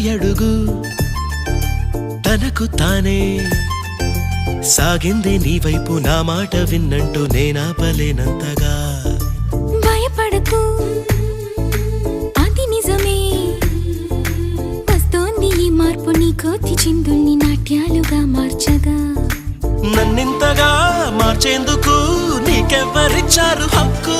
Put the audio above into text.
అడుగు తనకు తానే సాగింది నీ వైపు నా మాట విన్నంటూ నేనాపలేనంతగా భయపడకు అది నిజమే వస్తోంది ఈ మార్పు నీ కోతి చిందుల్ని నాట్యాలుగా మార్చగా నన్నింతగా మార్చేందుకు నీకెవ్వరిచ్చారు హక్కు